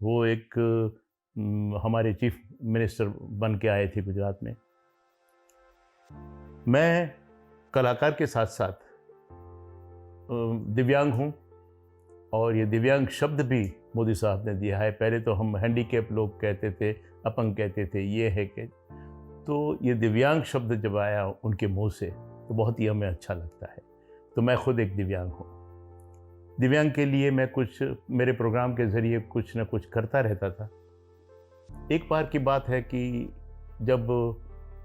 वो एक हमारे चीफ मिनिस्टर बन के आए थे गुजरात में। मैं कलाकार के साथ-साथ दिव्यांग हूँ और ये दिव्यांग शब्द भी मोदी साहब ने दिया है। पहले तो हम हैंडीकैप लोग कहते थे, अपंग कहते थे, ये है कि तो ये दिव्यांग शब्द जब आया उनके मुँह से तो बहुत ही हमें अच्छा लगता है। तो मैं खुद एक दिव्यांग हूँ। दिव्यांग के लिए मैं कुछ मेरे प्रोग्राम के ज़रिए कुछ न कुछ करता रहता था। एक बार की बात है कि जब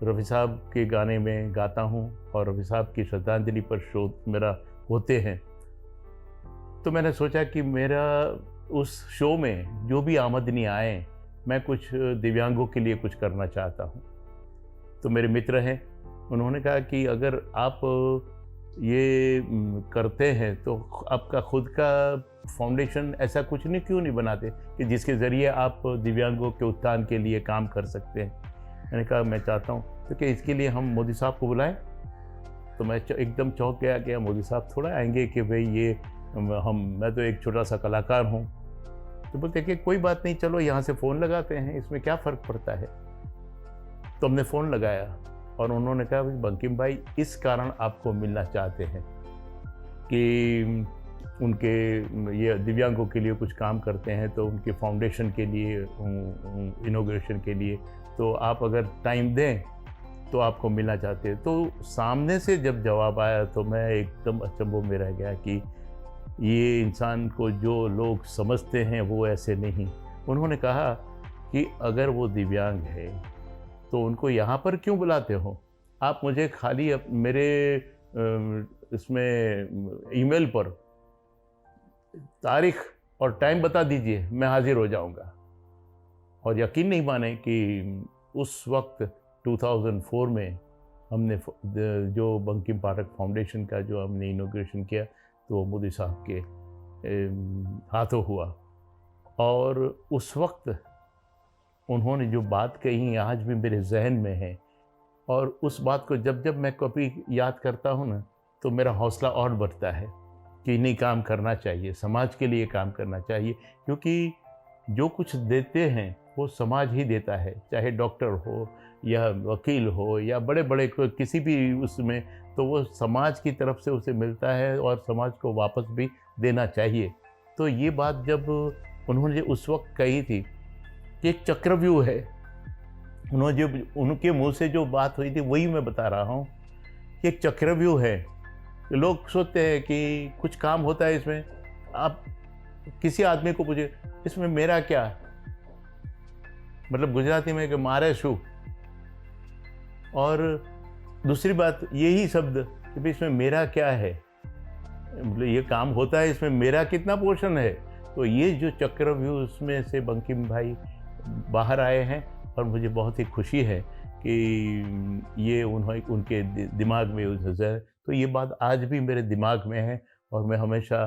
रफ़ी साहब के गाने में गाता हूँ और रफ़ी साहब की श्रद्धांजलि पर शो मेरा होते हैं, तो मैंने सोचा कि मेरा उस शो में जो भी आमदनी आए, मैं कुछ दिव्यांगों के लिए कुछ करना चाहता हूँ। तो मेरे मित्र हैं, उन्होंने कहा कि अगर आप ये करते हैं तो आपका खुद का फाउंडेशन ऐसा कुछ नहीं क्यों नहीं बनाते कि जिसके ज़रिए आप दिव्यांगों के उत्थान के लिए काम कर सकते हैं। मैंने कहा मैं चाहता हूँ, तो क्या इसके लिए हम मोदी साहब को बुलाएं? तो मैं एकदम चौंक गया कि मोदी साहब थोड़ा आएंगे कि भाई ये मैं तो एक छोटा सा कलाकार हूँ। तो बोलते कि कोई बात नहीं, चलो यहाँ से फ़ोन लगाते हैं, इसमें क्या फ़र्क पड़ता है। तो हमने फ़ोन लगाया और उन्होंने कहा बंकिम भाई इस कारण आपको मिलना चाहते हैं कि उनके ये दिव्यांगों के लिए कुछ काम करते हैं, तो उनके फाउंडेशन के लिए इनॉग्रेशन के लिए, तो आप अगर टाइम दें तो आपको मिलना चाहते हैं। तो सामने से जब जवाब आया तो मैं एकदम अचंभों में रह गया कि ये इंसान को जो लोग समझते हैं वो ऐसे नहीं। उन्होंने कहा कि अगर वो दिव्यांग है तो उनको यहाँ पर क्यों बुलाते हो? आप मुझे खाली मेरे इसमें ईमेल पर तारीख और टाइम बता दीजिए, मैं हाज़िर हो जाऊँगा। और यकीन नहीं माने कि उस वक्त 2004 में हमने जो बंकिम पाठक फाउंडेशन का जो हमने इनॉग्रेशन किया, तो मोदी साहब के हाथों हुआ। और उस वक्त उन्होंने जो बात कही आज भी मेरे ज़हन में है, और उस बात को जब जब मैं कभी याद करता हूँ ना, तो मेरा हौसला और बढ़ता है कि नहीं, काम करना चाहिए, समाज के लिए काम करना चाहिए। क्योंकि जो कुछ देते हैं वो समाज ही देता है, चाहे डॉक्टर हो या वकील हो या बड़े बड़े किसी भी उसमें, तो वो समाज की तरफ से उसे मिलता है और समाज को वापस भी देना चाहिए। तो ये बात जब उन्होंने उस वक्त कही थी कि एक चक्रव्यूह है, उन्होंने जो उनके मुंह से जो बात हुई थी वही मैं बता रहा हूँ कि एक चक्रव्यूह है। लोग सोचते हैं कि कुछ काम होता है इसमें, आप किसी आदमी को पूछे इसमें मेरा क्या, मतलब गुजराती में कि मारे शू। और दूसरी बात यही शब्द कि भाई इसमें मेरा क्या है, मतलब ये काम होता है, इसमें मेरा कितना पोर्शन है। तो ये जो चक्रव्यूह, उसमें से बंकिम भाई बाहर आए हैं और मुझे बहुत ही खुशी है कि ये उनके दिमाग में है। तो ये बात आज भी मेरे दिमाग में है और मैं हमेशा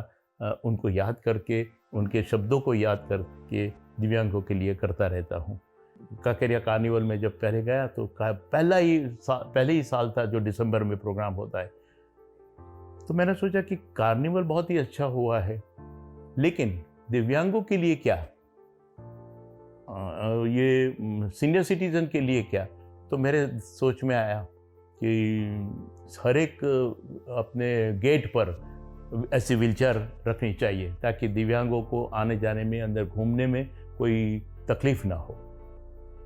उनको याद करके, उनके शब्दों को याद करके दिव्यांगों के लिए करता रहता हूँ। काकरिया कार्निवल में जब पहले गया तो पहले ही साल था जो दिसंबर में प्रोग्राम होता है, तो मैंने सोचा कि कार्निवल बहुत ही अच्छा हुआ है, लेकिन दिव्यांगों के लिए क्या, ये सीनियर सिटीज़न के लिए क्या। तो मेरे सोच में आया कि हर एक अपने गेट पर ऐसी व्हीलचेयर रखनी चाहिए ताकि दिव्यांगों को आने जाने में, अंदर घूमने में कोई तकलीफ़ ना हो।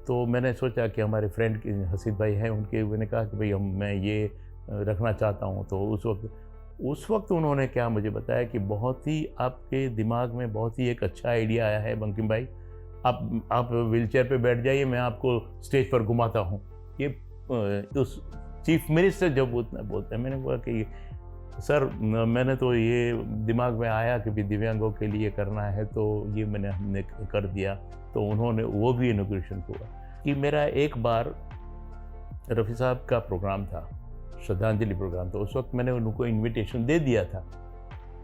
तो मैंने सोचा कि हमारे फ्रेंड हसीद भाई हैं, मैंने कहा कि भाई मैं ये रखना चाहता हूँ। तो उस वक्त उन्होंने क्या मुझे बताया कि बहुत ही आपके दिमाग में बहुत ही एक अच्छा आइडिया आया है बंकिम भाई, आप व्हीलचेयर पे बैठ जाइए, मैं आपको स्टेज पर घुमाता हूँ। ये उस चीफ मिनिस्टर जब बोलते हैं, मैंने बोला कि सर मैंने तो ये दिमाग में आया कि भी दिव्यांगों के लिए करना है, तो ये हमने कर दिया। तो उन्होंने वो भी इनॉग्रेशन हुआ। कि मेरा एक बार रफ़ी साहब का प्रोग्राम था, श्रद्धांजलि प्रोग्राम था, उस वक्त मैंने उनको इनविटेशन दे दिया था,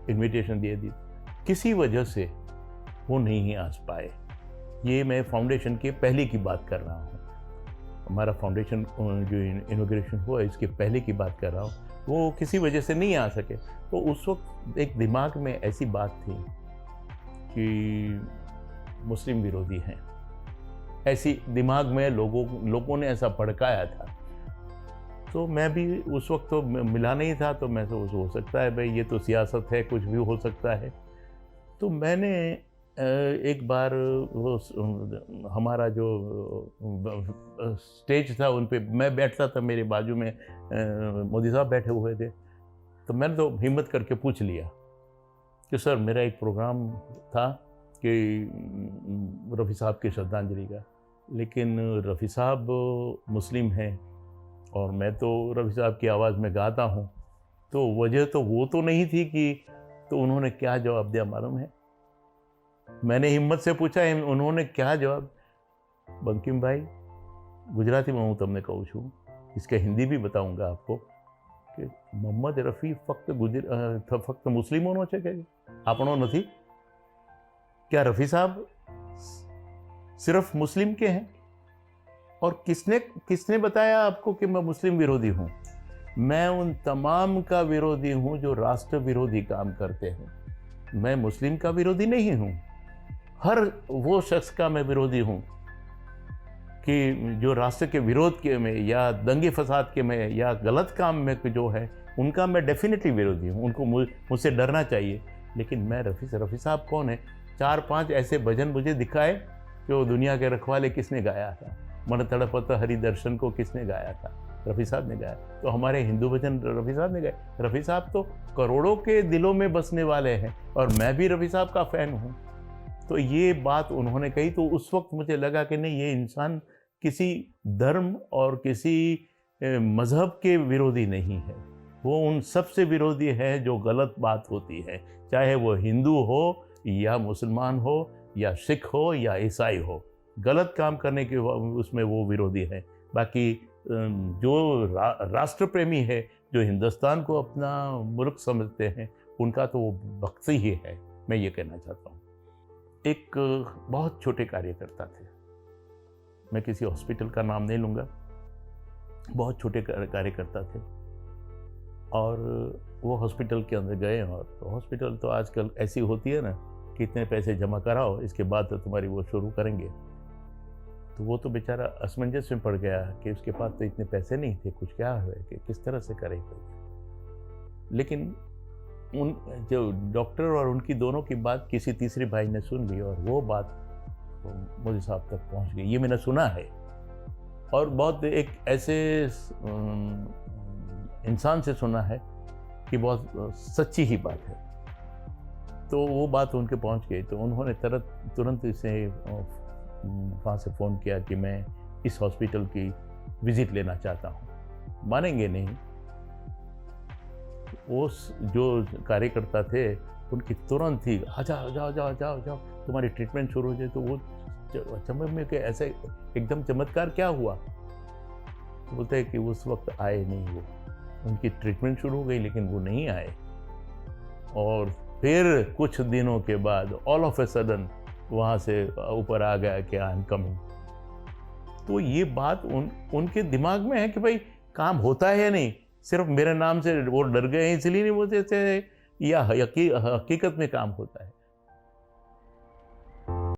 इनविटेशन दे दी, किसी वजह से वो नहीं आ पाए। ये मैं फाउंडेशन के पहले की बात कर रहा हूँ, हमारा फाउंडेशन जो इनॉग्रेशन हुआ इसके पहले की बात कर रहा हूँ, वो किसी वजह से नहीं आ सके। तो उस वक्त एक दिमाग में ऐसी बात थी कि मुस्लिम विरोधी हैं, ऐसी दिमाग में लोगों ने ऐसा भड़काया था। तो मैं भी उस वक्त तो मिला नहीं था, तो मैं तो हो सकता है भाई ये तो सियासत है, कुछ भी हो सकता है। तो मैंने एक बार वो हमारा जो स्टेज था उन पे मैं बैठता था, मेरे बाजू में मोदी साहब बैठे हुए थे। तो मैंने तो हिम्मत करके पूछ लिया कि सर मेरा एक प्रोग्राम था कि रफ़ी साहब की श्रद्धांजलि का, लेकिन रफ़ी साहब मुस्लिम हैं और मैं तो रफ़ी साहब की आवाज़ में गाता हूँ, तो वजह तो वो तो नहीं थी कि। तो उन्होंने क्या जवाब दिया मालूम है? मैंने हिम्मत से पूछा, उन्होंने क्या जवाब? बंकिम भाई, गुजराती में हूँ तमने कहूँ छूँ, इसके हिंदी भी बताऊँगा आपको कि मोहम्मद रफ़ी फक्त मुस्लिमोनो छे के आपणो नहीं? क्या रफ़ी साहब सिर्फ मुस्लिम के हैं? और किसने बताया आपको कि मैं मुस्लिम विरोधी हूँ? मैं उन तमाम का विरोधी हूँ जो राष्ट्र विरोधी काम करते हैं। मैं मुस्लिम का विरोधी नहीं हूँ, हर वो शख्स का मैं विरोधी हूँ कि जो राष्ट्र के विरोध के में या दंगे फसाद के में या गलत काम में जो है उनका मैं डेफिनेटली विरोधी हूँ। उनको मुझसे डरना चाहिए। लेकिन मैं रफ़ी साहब कौन है? 4-5 ऐसे भजन मुझे दिखाए जो दुनिया के रखवाले किसने गाया था, मन तड़पत हरि दर्शन को किसने गाया था? रफ़ी साहब ने गाया। तो हमारे हिंदू भजन रफ़ी साहब ने गाए। रफ़ी साहब तो करोड़ों के दिलों में बसने वाले हैं और मैं भी रफ़ी साहब का फ़ैन हूँ। तो ये बात उन्होंने कही तो उस वक्त मुझे लगा कि नहीं, ये इंसान किसी धर्म और किसी मज़हब के विरोधी नहीं है, वो उन सब से विरोधी है जो गलत बात होती है, चाहे वो हिंदू हो या मुसलमान हो या सिख हो या ईसाई हो। गलत काम करने के उसमें वो विरोधी है। बाकी जो राष्ट्र प्रेमी है, जो हिंदुस्तान को अपना मुल्क समझते हैं, उनका तो वो भक्त ही है, मैं ये कहना चाहता हूँ। एक बहुत छोटे कार्यकर्ता थे, मैं किसी हॉस्पिटल का नाम नहीं लूँगा, बहुत छोटे कार्यकर्ता थे और वो हॉस्पिटल के अंदर गए। और हॉस्पिटल तो आजकल ऐसी होती है ना कि इतने पैसे जमा कराओ, इसके बाद तो तुम्हारी वो शुरू करेंगे। तो वो तो बेचारा असमंजस में पड़ गया कि उसके पास तो इतने पैसे नहीं थे, कुछ क्या है कि किस तरह से करेंगे। लेकिन उन जो डॉक्टर और उनकी दोनों की बात किसी तीसरे भाई ने सुन ली और वो बात मोदी साहब तक पहुंच गई। ये मैंने सुना है और बहुत एक ऐसे इंसान से सुना है कि बहुत सच्ची ही बात है। तो वो बात उनके पहुंच गई तो उन्होंने तुरंत इसे वहाँ से फ़ोन किया कि मैं इस हॉस्पिटल की विज़िट लेना चाहता हूँ। मानेंगे नहीं, वो जो कार्यकर्ता थे उनकी तुरंत ही जाओ तुम्हारी ट्रीटमेंट शुरू हो जाए। तो वो चमक में कि ऐसे एकदम चमत्कार क्या हुआ? तो बोलते हैं कि उस वक्त आए नहीं, वो उनकी ट्रीटमेंट शुरू हो गई लेकिन वो नहीं आए। और फिर कुछ दिनों के बाद ऑल ऑफ ए सडन वहाँ से ऊपर आ गया कि आई एम कमिंग। तो ये बात उनके दिमाग में है कि भाई काम होता है या नहीं, सिर्फ मेरे नाम से वो डर गए हैं इसलिए नहीं बोलते थे, या हकीकत में काम होता है।